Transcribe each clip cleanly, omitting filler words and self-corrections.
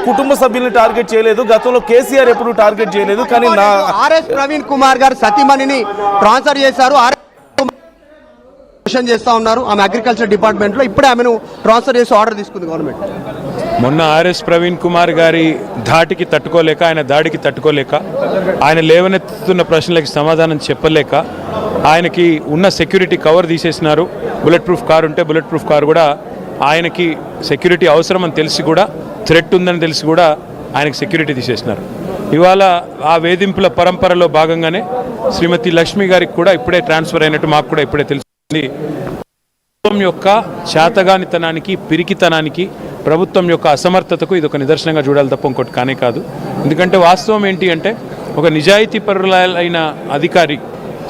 కుటుంబ సభ్యుల్ని టార్గెట్ చేయలేదు, గతంలో కేసీఆర్ ఎప్పుడు టార్గెట్ చేయలేదు. కానీ ఆర్ఎస్ ప్రవీణ్ కుమార్ గారు సతీమణిని ట్రాన్స్ఫర్ చేశారు, చేస్తా ఉన్నారు. ఆమె అగ్రికల్చర్ డిపార్ట్మెంట్ లో ఇప్పుడే ఆమెను ట్రాన్స్ఫర్ చేసి ఆర్డర్ తీసుకుంది గవర్నమెంట్. మొన్న ఆర్ఎస్ ప్రవీణ్ కుమార్ గారి ధాటికి తట్టుకోలేక, ఆయన దాడికి తట్టుకోలేక, ఆయన లేవనెత్తుతున్న ప్రశ్నలకి సమాధానం చెప్పలేక ఆయనకి ఉన్న సెక్యూరిటీ కవర్ తీసేసినారు. బుల్లెట్ ప్రూఫ్ కారు ఉంటే బుల్లెట్ ప్రూఫ్ కారు కూడా ఆయనకి సెక్యూరిటీ అవసరం అని తెలిసి కూడా, థ్రెట్ ఉందని తెలిసి కూడా ఆయనకి సెక్యూరిటీ తీసేసినారు. ఇవాళ ఆ వేధింపుల పరంపరలో భాగంగానే శ్రీమతి లక్ష్మి గారికి కూడా ఇప్పుడే ట్రాన్స్ఫర్ అయినట్టు మాకు కూడా ఇప్పుడే తెలిసింది. ప్రభుత్వం యొక్క శాతగానితనానికి, పిరికితనానికి, ప్రభుత్వం యొక్క అసమర్థతకు ఇది ఒక నిదర్శనంగా చూడాలి తప్ప ఇంకోటి కానే కాదు. ఎందుకంటే వాస్తవం ఏంటి అంటే, ఒక నిజాయితీ పరులైన అధికారి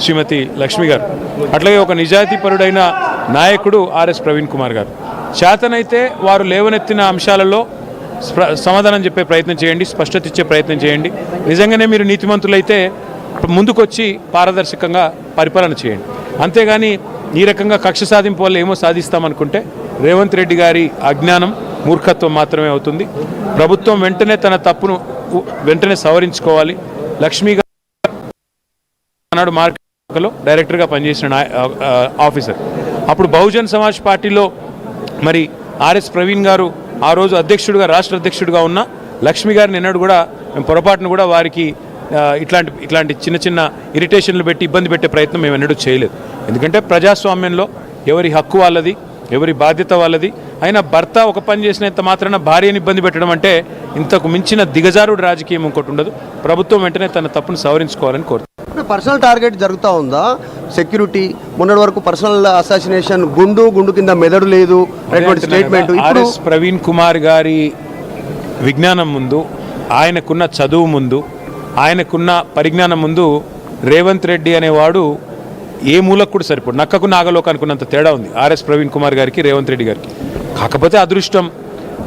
శ్రీమతి లక్ష్మి గారు, అట్లాగే ఒక నిజాయితీ పరుడైన నాయకుడు ఆర్ఎస్ ప్రవీణ్ కుమార్ గారు. చేతనైతే వారు లేవనెత్తిన అంశాలలో సమాధానం చెప్పే ప్రయత్నం చేయండి, స్పష్టత ఇచ్చే ప్రయత్నం చేయండి. నిజంగానే మీరు నీతిమంతులైతే ముందుకొచ్చి పారదర్శకంగా పరిపాలన చేయండి. అంతేగాని ఈ రకంగా కక్ష సాధింపు వల్ల ఏమో సాధిస్తామనుకుంటే రేవంత్ రెడ్డి గారి అజ్ఞానం, మూర్ఖత్వం మాత్రమే అవుతుంది. ప్రభుత్వం వెంటనే తన తప్పును వెంటనే సవరించుకోవాలి. లక్ష్మీ గారు నాడు మార్కెట్లో డైరెక్టర్గా పనిచేసిన ఆఫీసర్, అప్పుడు బహుజన్ సమాజ్ పార్టీలో మరి ఆర్ఎస్ ప్రవీణ్ గారు ఆ రోజు అధ్యక్షుడిగా, రాష్ట్ర అధ్యక్షుడిగా ఉన్న లక్ష్మి గారిని ఎన్నడూ కూడా మేము పొరపాటును కూడా వారికి ఇట్లాంటి చిన్న చిన్న ఇరిటేషన్లు పెట్టి ఇబ్బంది పెట్టే ప్రయత్నం మేము ఎన్నడూ చేయలేదు. ఎందుకంటే ప్రజాస్వామ్యంలో ఎవరి హక్కు వాళ్ళది, ఎవరి బాధ్యత వాళ్ళది. అయినా భర్త ఒక పని చేసినంత మాత్రాన భార్యని ఇబ్బంది పెట్టడం అంటే ఇంతకు మించిన దిగజారుడు రాజకీయం ఇంకోటి ఉండదు. ప్రభుత్వం వెంటనే తన తప్పును సవరించుకోవాలని కోరుతుంది. పర్సనల్ టార్గెట్ జరుగుతూ ఉందా? సెక్యూరిటీ మొన్నటి వరకు పర్సనల్ అసాసినేషన్, గుండు కింద మెదడు లేదు స్టేట్మెంట్. ఆర్ఎస్ ప్రవీణ్ కుమార్ గారి విజ్ఞానం ముందు, ఆయనకున్న చదువు ముందు, ఆయనకున్న పరిజ్ఞానం ముందు రేవంత్ రెడ్డి అనేవాడు ఏ మూలకు కూడా సరిపోడు. నక్కకు నాగలోకి అనుకున్నంత తేడా ఉంది ఆర్ఎస్ ప్రవీణ్ కుమార్ గారికి, రేవంత్ రెడ్డి గారికి. కాకపోతే అదృష్టం,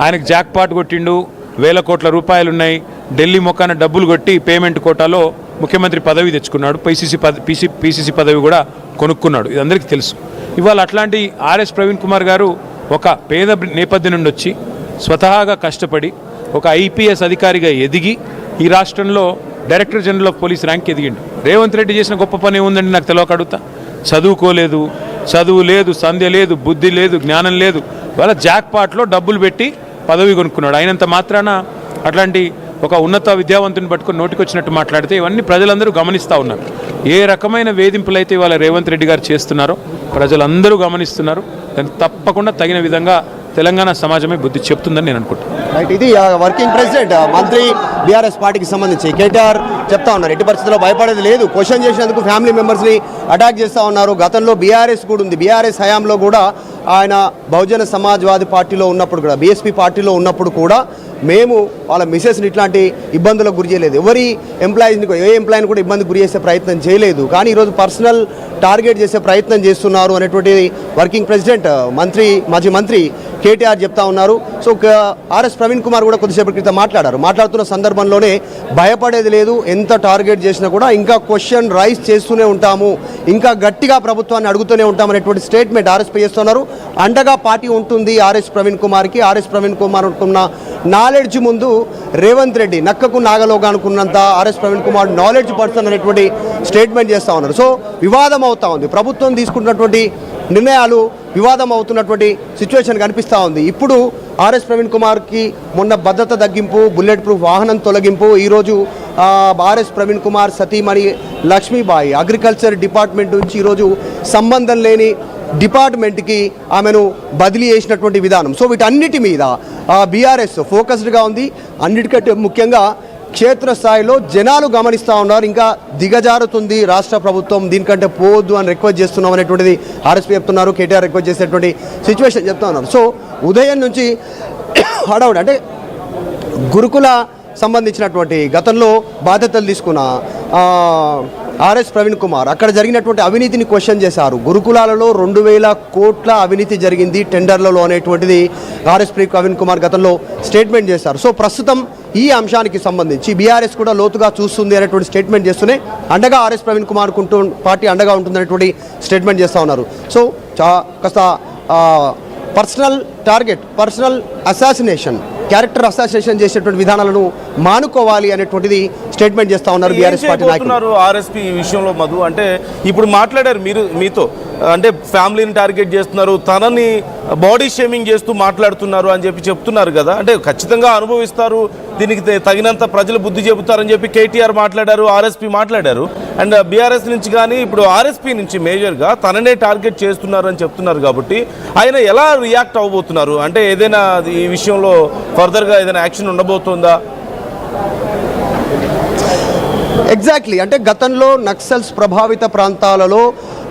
ఆయనకు జాక్ పాట్ కొట్టిండు, వేల కోట్ల రూపాయలు ఉన్నాయి, ఢిల్లీ మొక్కాన డబ్బులు కొట్టి పేమెంట్ కోటాలో ముఖ్యమంత్రి పదవి తెచ్చుకున్నాడు, పీసీసీ పదవి కూడా కొనుక్కున్నాడు. ఇది అందరికీ తెలుసు. ఇవాళ అట్లాంటి ఆర్ఎస్ ప్రవీణ్ కుమార్ గారు ఒక పేద నేపథ్యం నుండి వచ్చి స్వతహాగా కష్టపడి ఒక ఐపీఎస్ అధికారిగా ఎదిగి ఈ రాష్ట్రంలో director general of police rank ఎదిగిండు. రేవంత్ రెడ్డి చేసిన గొప్ప పని ఏముందండి నాకు తెలియక అడుగుతా. చదువుకోలేదు, చదువు లేదు, సంధ్య లేదు, బుద్ధి లేదు, జ్ఞానం లేదు. వాళ్ళ జాక్పాట్లో డబ్బులు పెట్టి పదవి కొనుక్కున్నాడు. అయినంత మాత్రాన అట్లాంటి ఒక ఉన్నత విద్యావంతుని పట్టుకొని నోటికొచ్చినట్టు మాట్లాడితే ఇవన్నీ ప్రజలందరూ గమనిస్తూ ఉన్నారు. ఏ రకమైన వేధింపులు అయితే ఇవాళ రేవంత్ రెడ్డి గారు చేస్తున్నారో ప్రజలందరూ గమనిస్తున్నారు. దానికి తప్పకుండా తగిన విధంగా తెలంగాణ సమాజమే బుద్ధి చెప్తుందని నేను అనుకుంటున్నాను. ఇది వర్కింగ్ ప్రెసిడెంట్ మంత్రి బీఆర్ఎస్ పార్టీకి సంబంధించి కేటీఆర్ చెప్తా ఉన్నారు, ఎట్టి పరిస్థితుల్లో భయపడేది లేదు. క్వశ్చన్ చేసినందుకు ఫ్యామిలీ మెంబర్స్ని అటాక్ చేస్తూ ఉన్నారు. గతంలో బీఆర్ఎస్ కూడా ఉంది, బీఆర్ఎస్ హయాంలో కూడా ఆయన బహుజన సమాజ్వాదీ పార్టీలో ఉన్నప్పుడు కూడా, బీఎస్పీ పార్టీలో ఉన్నప్పుడు కూడా మేము వాళ్ళ మిసెస్ని ఇట్లాంటి ఇబ్బందులకు గురి చేయలేదు. ఎవరి ఎంప్లాయీస్ని, ఏ ఎంప్లాయీని కూడా ఇబ్బంది గురి చేసే ప్రయత్నం చేయలేదు. కానీ ఈరోజు పర్సనల్ టార్గెట్ చేసే ప్రయత్నం చేస్తున్నారు అనేటువంటి వర్కింగ్ ప్రెసిడెంట్ మాజీ మంత్రి కేటీఆర్ చెప్తా ఉన్నారు. సో ఆర్ఎస్ ప్రవీణ్ కుమార్ కూడా కొద్దిసేపటి క్రితం మాట్లాడుతున్న సందర్భంలోనే భయపడేది లేదు, ఎంత టార్గెట్ చేసినా కూడా ఇంకా క్వశ్చన్ రైజ్ చేస్తూనే ఉంటాము, ఇంకా గట్టిగా ప్రభుత్వాన్ని అడుగుతూనే ఉంటాం అనేటువంటి స్టేట్మెంట్ ఆర్ఎస్ చేస్తున్నారు. అండగా పార్టీ ఉంటుంది ఆర్ఎస్ ప్రవీణ్ కుమార్కి. ఆర్ఎస్ ప్రవీణ్ కుమార్ ఉన్న నాలెడ్జ్ ముందు రేవంత్ రెడ్డి నక్కకు నాగలోగా అనుకున్నంత RS Praveen Kumar knowledge person అనేటువంటి స్టేట్మెంట్ చేస్తూ ఉన్నారు. సో వివాదం అవుతా ఉంది, ప్రభుత్వం తీసుకున్నటువంటి నిర్ణయాలు వివాదం అవుతున్నటువంటి సిచ్యువేషన్ కనిపిస్తూ ఉంది. ఇప్పుడు ఆర్ఎస్ ప్రవీణ్ కుమార్కి మొన్న భద్రత తగ్గింపు, బుల్లెట్ ప్రూఫ్ వాహనం తొలగింపు, ఈరోజు ఆర్ఎస్ ప్రవీణ్ కుమార్ సతీమణి లక్ష్మీబాయి అగ్రికల్చర్ డిపార్ట్మెంట్ నుంచి ఈరోజు సంబంధం లేని డిపార్ట్మెంట్కి ఆమెను బదిలీ చేసినటువంటి విధానం. సో వీటన్నిటి మీద బీఆర్ఎస్ ఫోకస్డ్గా ఉంది. అన్నిటికంటే ముఖ్యంగా క్షేత్రస్థాయిలో జనాలు గమనిస్తూ ఉన్నారు. ఇంకా దిగజారుతుంది రాష్ట్ర ప్రభుత్వం, దీనికంటే పోవద్దు అని రిక్వెస్ట్ చేస్తున్నాం అనేటువంటిది ఆర్ఎస్పీ చెప్తున్నారు. కేటీఆర్ రిక్వెస్ట్ చేసేటువంటి సిచ్యువేషన్ చెప్తా ఉన్నారు. సో ఉదయం నుంచి హడావుడి, అంటే గురుకుల సంబంధించినటువంటి గతంలో బాధ్యతలు తీసుకున్న ఆర్ఎస్ ప్రవీణ్ కుమార్ అక్కడ జరిగినటువంటి అవినీతిని క్వశ్చన్ చేశారు. గురుకులాలలో 2000 కోట్ల అవినీతి జరిగింది టెండర్లలో అనేటువంటిది ఆర్ఎస్ ప్రవీణ్ కుమార్ గతంలో స్టేట్మెంట్ చేశారు. సో ప్రస్తుతం ఈ అంశానికి సంబంధించి బీఆర్ఎస్ కూడా లోతుగా చూస్తుంది అనేటువంటి స్టేట్మెంట్ చేస్తూనే అండగా ఆర్ఎస్ ప్రవీణ్ కుమార్ పార్టీ అండగా ఉంటుందనేటువంటి స్టేట్మెంట్ చేస్తూ ఉన్నారు. సో కాస్త personal target, personal assassination character assassination చేసేటువంటి విధానాలను మానుకోవాలి అనేటువంటిది స్టేట్మెంట్ చేస్తా ఉన్నారు బీఆర్ఎస్ పార్టీ నాయకులు. ఆర్ఎస్పీ విషయంలో మధు అంటే ఇప్పుడు మాట్లాడారు మీతో, అంటే ఫ్యామిలీని టార్గెట్ చేస్తున్నారు, తనని బాడీ షేమింగ్ చేస్తూ మాట్లాడుతున్నారు అని చెప్పి చెప్తున్నారు కదా. అంటే ఖచ్చితంగా అనుభవిస్తారు, దీనికి తగినంత ప్రజలు బుద్ధి చెబుతారని చెప్పి కేటీఆర్ మాట్లాడారు, ఆర్ఎస్పీ మాట్లాడారు. అండ్ బీఆర్ఎస్ నుంచి కానీ ఇప్పుడు ఆర్ఎస్పీ నుంచి మేజర్గా తననే టార్గెట్ చేస్తున్నారు అని చెప్తున్నారు. కాబట్టి ఆయన ఎలా రియాక్ట్ అవ్వబోతున్నారు? అంటే ఏదైనా ఈ విషయంలో ఫర్దర్గా ఏదైనా యాక్షన్ ఉండబోతుందా? ఎగ్జాక్ట్లీ, అంటే గతంలో నక్సల్స్ ప్రభావిత ప్రాంతాలలో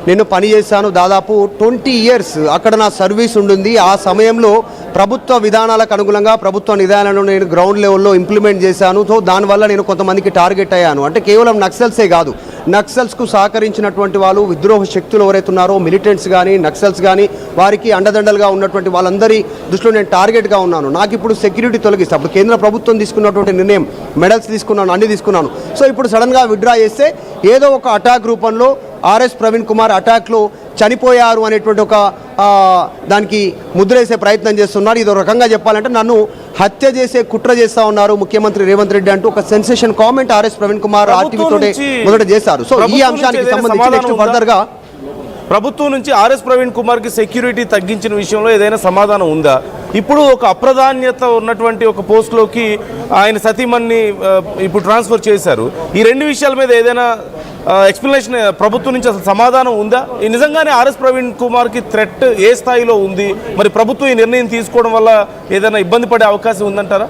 నేను పనిచేశాను, దాదాపు 20 ఇయర్స్ అక్కడ నా సర్వీస్ ఉండింది. ఆ సమయంలో ప్రభుత్వ విధానాలకు అనుగుణంగా ప్రభుత్వ నిదానాలను నేను గ్రౌండ్ లెవెల్లో ఇంప్లిమెంట్ చేశాను. సో దానివల్ల నేను కొంతమందికి టార్గెట్ అయ్యాను. అంటే కేవలం నక్సల్సే కాదు, నక్సల్స్కు సహకరించినటువంటి వాళ్ళు, విద్రోహ శక్తులు ఎవరైతే ఉన్నారో, మిలిటెంట్స్ కానీ నక్సల్స్ కానీ, వారికి అండదండలుగా ఉన్నటువంటి వాళ్ళందరి దృష్టిలో నేను టార్గెట్గా ఉన్నాను. నాకు ఇప్పుడు సెక్యూరిటీ తొలగిస్తే, అప్పుడు కేంద్ర ప్రభుత్వం తీసుకున్నటువంటి నిర్ణయం, మెడల్స్ తీసుకున్నాను, అన్ని తీసుకున్నాను. సో ఇప్పుడు సడన్గా విత్డ్రా చేస్తే ఏదో ఒక అటాక్ రూపంలో ఆర్ఎస్ ప్రవీణ్ కుమార్ అటాక్లో చనిపోయారు అనేటువంటి ఒక దానికి ముద్రేసే ప్రయత్నం చేస్తున్నారు. ఇది ఒక రకంగా చెప్పాలంటే నన్ను హత్య చేసే కుట్ర చేస్తా ఉన్నారు ముఖ్యమంత్రి రేవంత్ రెడ్డి అంటూ ఒక sensation comment RS Praveen Kumar RTV తోటే మొదట చేశారు. సో ఈ అంశానికి సంబంధించి నెక్స్ట్ ఫర్దర్గా ప్రభుత్వం నుంచి ఆర్ఎస్ ప్రవీణ్ కుమార్కి సెక్యూరిటీ తగ్గించిన విషయంలో ఏదైనా సమాధానం ఉందా? ఇప్పుడు ఒక అప్రాధాన్యత ఉన్నటువంటి ఒక పోస్ట్లోకి ఆయన సతీమణ్ణి ఇప్పుడు ట్రాన్స్ఫర్ చేశారు. ఈ రెండు విషయాల మీద ఏదైనా ఎక్స్ప్లెనేషన్ ప్రభుత్వం నుంచి అసలు సమాధానం ఉందా? నిజంగానే ఆర్ఎస్ ప్రవీణ్ కుమార్కి థ్రెట్ ఏ స్థాయిలో ఉంది? మరి ప్రభుత్వం ఈ నిర్ణయం తీసుకోవడం వల్ల ఏదైనా ఇబ్బంది పడే అవకాశం ఉందంటారా?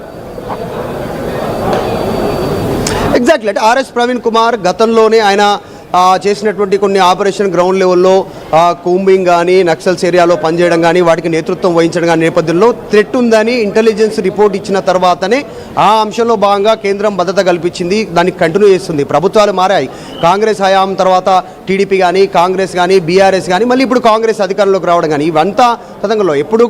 ఎగ్జాక్ట్లీ, అంటే ఆర్ఎస్ ప్రవీణ్ కుమార్ గతంలోనే ఆయన చేసినటువంటి కొన్ని ఆపరేషన్ గ్రౌండ్ లెవెల్లో కూంబింగ్ కానీ, నక్సల్స్ ఏరియాలో పనిచేయడం కానీ, వాటికి నేతృత్వం వహించడం కానీ నేపథ్యంలో థ్రెట్ ఉందని ఇంటెలిజెన్స్ రిపోర్ట్ ఇచ్చిన తర్వాతనే ఆ అంశంలో భాగంగా కేంద్రం భద్రత కల్పించింది. దాన్ని కంటిన్యూ చేస్తుంది. ప్రభుత్వాలు మారాయి. కాంగ్రెస్ హయాం తర్వాత టీడీపీ కానీ, కాంగ్రెస్ కానీ, బీఆర్ఎస్ కానీ, మళ్ళీ ఇప్పుడు కాంగ్రెస్ అధికారంలోకి రావడం కానీ, ఇవంతా తతంగంలో ఎప్పుడు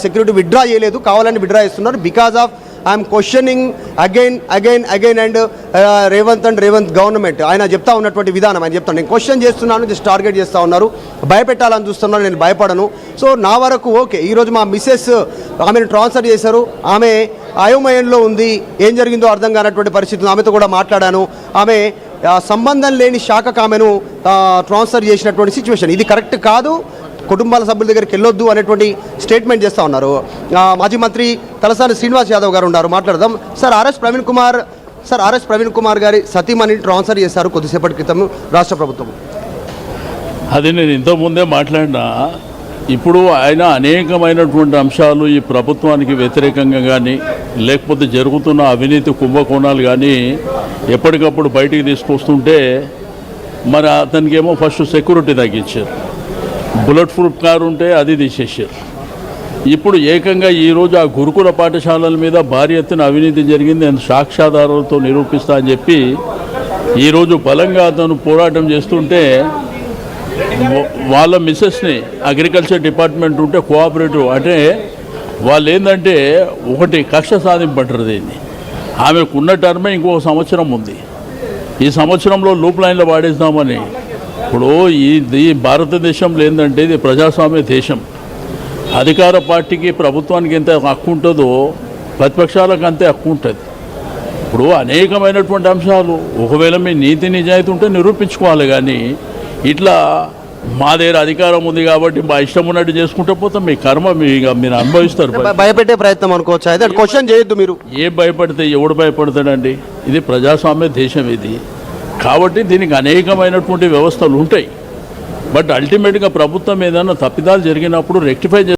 సెక్యూరిటీ విత్డ్రా చేయలేదు, కావాలని విత్డ్రా చేస్తున్నారు. Because of I'm questioning again and Revanth government ఆయన చెప్తా ఉన్నటువంటి విధానం. ఆయన చెప్తాను, నేను క్వశ్చన్ చేస్తున్నాను, జస్ట్ టార్గెట్ చేస్తూ ఉన్నారు, భయపెట్టాలని చూస్తున్నారు, నేను భయపడను. సో నా వరకు ఓకే. ఈరోజు మా మిస్సెస్ ఆమెను ట్రాన్స్ఫర్ చేశారు, ఆమె అయోమయంలో ఉంది, ఏం జరిగిందో అర్థం కానటువంటి పరిస్థితులు. ఆమెతో కూడా మాట్లాడాను. ఆమె సంబంధం లేని శాఖకు ఆమెను ట్రాన్స్ఫర్ చేసినటువంటి సిచ్యువేషన్. ఇది కరెక్ట్ కాదు, కుటుంబాల సభ్యుల దగ్గరికి వెళ్ళొద్దు అనేటువంటి స్టేట్మెంట్ చేస్తూ ఉన్నారు. మాజీ మంత్రి తలసాని శ్రీనివాస్ యాదవ్ గారు ఉన్నారు, మాట్లాడదాం. సార్, ఆర్ఎస్ ప్రవీణ్ కుమార్ గారి సతీమణిని ట్రాన్స్ఫర్ చేశారు కొద్దిసేపటి క్రితం రాష్ట్ర ప్రభుత్వం. అది నేను ఇంతకుముందే మాట్లాడినా. ఇప్పుడు ఆయన అనేకమైనటువంటి అంశాలు ఈ ప్రభుత్వానికి వ్యతిరేకంగా కానీ, లేకపోతే జరుగుతున్న అవినీతి కుంభకోణాలు కానీ ఎప్పటికప్పుడు బయటికి తీసుకొస్తుంటే మరి అతనికి ఏమో ఫస్ట్ సెక్యూరిటీ తగ్గించారు, బుల్లెట్ ప్రూఫ్ కారు ఉంటే అది తీసేసారు. ఇప్పుడు ఏకంగా ఈరోజు ఆ గురుకుల పాఠశాలల మీద భారీ ఎత్తున అవినీతి జరిగింది, నేను సాక్ష్యాధారాలతో నిరూపిస్తా అని చెప్పి ఈరోజు బలంగా అతను పోరాటం చేస్తుంటే వాళ్ళ మిస్సెస్ని అగ్రికల్చర్ డిపార్ట్మెంట్ ఉంటే కోఆపరేటివ్ అంటే వాళ్ళు ఏంటంటే ఒకటి కక్ష సాధింపంటారు దీన్ని. ఆమెకు ఉన్న టర్మే ఇంకొక సంవత్సరం ఉంది, ఈ సంవత్సరంలో లూప్ లైన్లో వాడేద్దామని. ఇప్పుడు ఈ భారతదేశంలో ఏంటంటే ఇది ప్రజాస్వామ్య దేశం. అధికార పార్టీకి ప్రభుత్వానికి ఎంత హక్కు ఉంటుందో ప్రతిపక్షాలకు అంతే హక్కు ఉంటుంది. ఇప్పుడు అనేకమైనటువంటి అంశాలు ఒకవేళ మీ నీతి నిజాయితీ ఉంటే నిరూపించుకోవాలి. కానీ ఇట్లా మా దగ్గర అధికారం ఉంది కాబట్టి మా ఇష్టం ఉన్నట్టు చేసుకుంటే పోతే మీ కర్మ మీరు అనుభవిస్తారు. భయపెట్టే ప్రయత్నం అనుకోవచ్చు. అయితే క్వశ్చన్ చేయొద్దు మీరు. ఏ భయపడితే ఎవడు భయపడతాడండి? ఇది ప్రజాస్వామ్య దేశం ఇది. కాబట్టి దీనికి అనేకమైనటువంటి వ్యవస్థలు ఉంటాయి. బట్ అల్టిమేట్గా ప్రభుత్వం ఏదైనా తప్పిదాలు జరిగినప్పుడు రెక్టిఫై